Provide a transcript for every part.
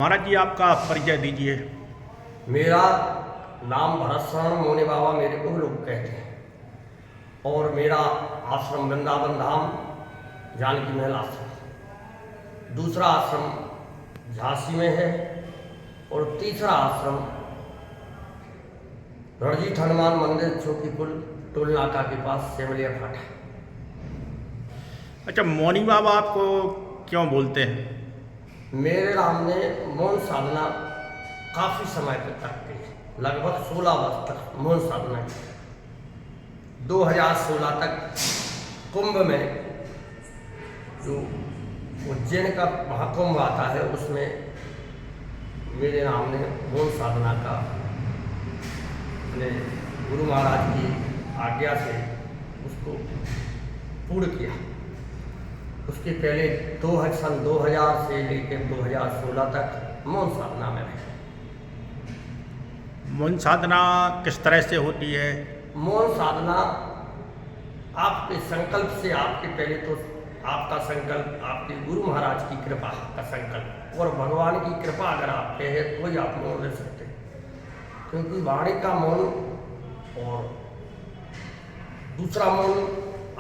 महाराज जी आपका परिचय दीजिए। मेरा नाम भरत शरण मोने बाबा मेरे को लोग कहते हैं और मेरा आश्रम वृंदावन धाम जानकी महल आश्रम, दूसरा आश्रम झांसी में है और तीसरा आश्रम रणजीत हनुमान मंदिर चौकी पुल टोल नाका के पास सेमलिया फाटा। अच्छा, मौनी बाबा आपको क्यों बोलते हैं? मेरे नाम ने मौन साधना काफ़ी समय तक की, लगभग 16 वर्ष तक मौन साधना की। 2016 तक कुंभ में जो उज्जैन का महाकुंभ आता है उसमें मेरे नाम ने मौन साधना का अपने गुरु महाराज की आज्ञा से उसको पूर्ण किया। उसके पहले सन 2000 से लेकर 2016 तक मौन साधना में रहे। मौन साधना किस तरह से होती है? मौन साधना आपके संकल्प से, आपके पहले तो आपका संकल्प आपके गुरु महाराज की कृपा का संकल्प और भगवान की कृपा अगर आप पे है तो ही आप मौन रह सकते हैं, क्योंकि वाणी का मौन और दूसरा मौन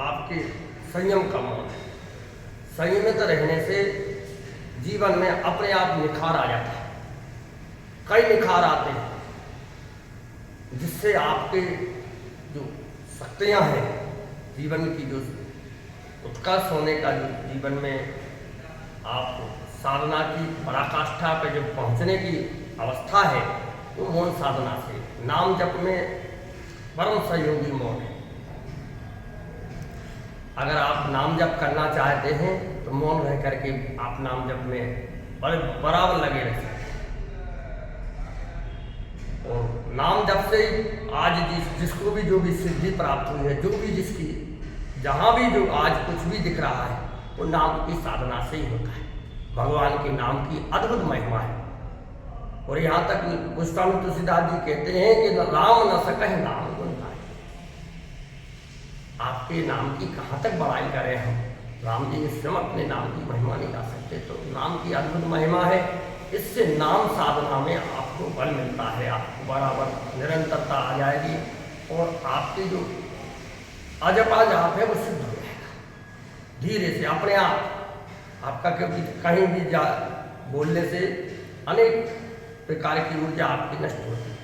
आपके संयम का मौन है। संयमित रहने से जीवन में अपने आप निखार आ जाता है, कई निखार आते हैं जिससे आपके जो शक्तियां हैं जीवन की, जो उत्कर्ष होने का, जो जीवन में आप साधना की पराकाष्ठा पे जो पहुंचने की अवस्था है वो मौन साधना से, नाम जप में परम सहयोगी मौन है। अगर आप नाम जप करना चाहते हैं तो मौन रह करके आप नाम जप में बराबर लगे रह सकते हैं। और नाम जप से ही आज जिसको भी जो भी सिद्धि प्राप्त हुई है, जो भी जिसकी जहाँ भी जो आज कुछ भी दिख रहा है वो नाम की साधना से ही होता है। भगवान के नाम की अद्भुत महिमा है। और यहाँ तक गोस्वामी तुलसीदास जी कहते हैं कि राम न सकह नाम गुण गाए। आपके नाम की कहाँ तक बड़ाई करें हम, राम जी इस समय अपने नाम की महिमा नहीं गा सकते, तो नाम की अद्भुत महिमा है। इससे नाम साधना में आपको बल मिलता है, आपको बराबर निरंतरता आ जाएगी और आपकी जो अजपा जाप है वो सिद्ध हो जाएगा धीरे से अपने आप आपका, क्योंकि कहीं भी बोलने से अनेक प्रकार की ऊर्जा आपकी नष्ट होती है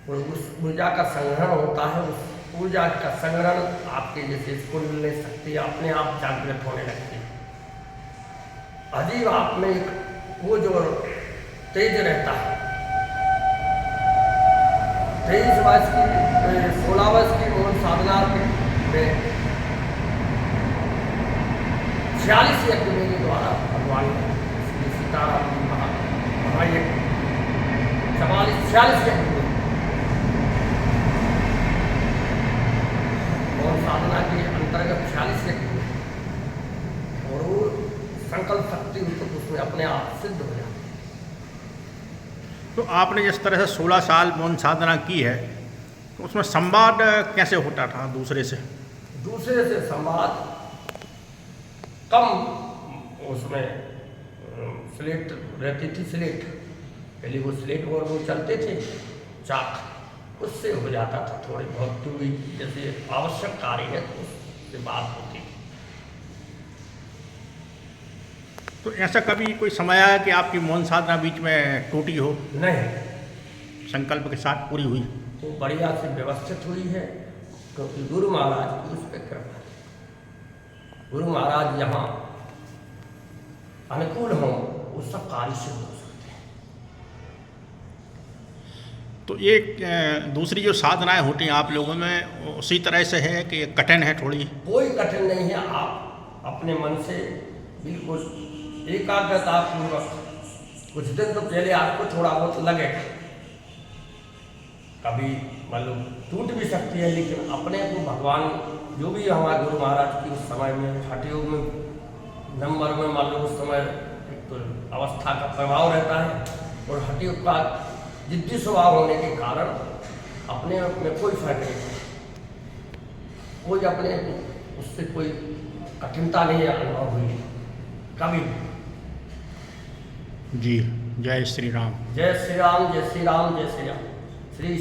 और उस ऊर्जा का संग्रहण होता है। उस ऊर्जा का संग्रहण आपके जैसे कुंडली शक्ति अपने आप जागृत होने लगती है। अजीब आप में एक वो जो तेज रहता है। 23 वर्ष की 16 वर्ष की मौन साधना में 46 यज्ञ मेरे द्वारा भगवान श्री सीताराम जी महायज्ञ 46 यज्ञ मौन साधना के अंतर्गत 46 यज्ञ और वो संकल्प शक्ति तो उसमें अपने आप सिद्ध हो जाती है। तो आपने जिस तरह से 16 साल मौन साधना की है तो उसमें संवाद कैसे होता था दूसरे से? दूसरे से संवाद कम, उसमें स्लेट रहती थी, स्लेट पहले वो स्लेट और वो चलते थे चाक, उससे हो जाता था। थोड़ी बहुत जो भी जैसे आवश्यक कार्य है तो उससे बात होती थी। तो ऐसा कभी कोई समय आया कि आपकी मौन साधना बीच में टूटी हो? नहीं, संकल्प के साथ पूरी हुई? तो बढ़िया से व्यवस्थित हुई है, क्योंकि गुरु महाराज की उस पर कृपा है। गुरु महाराज जहाँ अनुकूल हों वो सब कार्य सिद्ध हो सकते हैं। तो ये दूसरी जो साधनाएं होती हैं आप लोगों में उसी तरह से है कि कठिन है थोड़ी? कोई कठिन नहीं है। आप अपने मन से बिल्कुल एकाग्रता पूर्वक, कुछ दिन तो पहले आपको थोड़ा बहुत लगेगा, कभी मतलब टूट भी सकती है, लेकिन अपने को भगवान जो भी हमारे गुरु महाराज की उस समय में हठयोग में नंबर में मान लो उस समय एक तो अवस्था का प्रभाव रहता है और हठयोग का जिद्दी स्वभाव होने के कारण अपने आप में कोई फर्क नहीं, कोई अपने उससे कोई कठिनता नहीं अनुभव हुई कभी। जी, जय श्री राम। जय श्री राम, जय श्री राम, जय श्री राम। श्री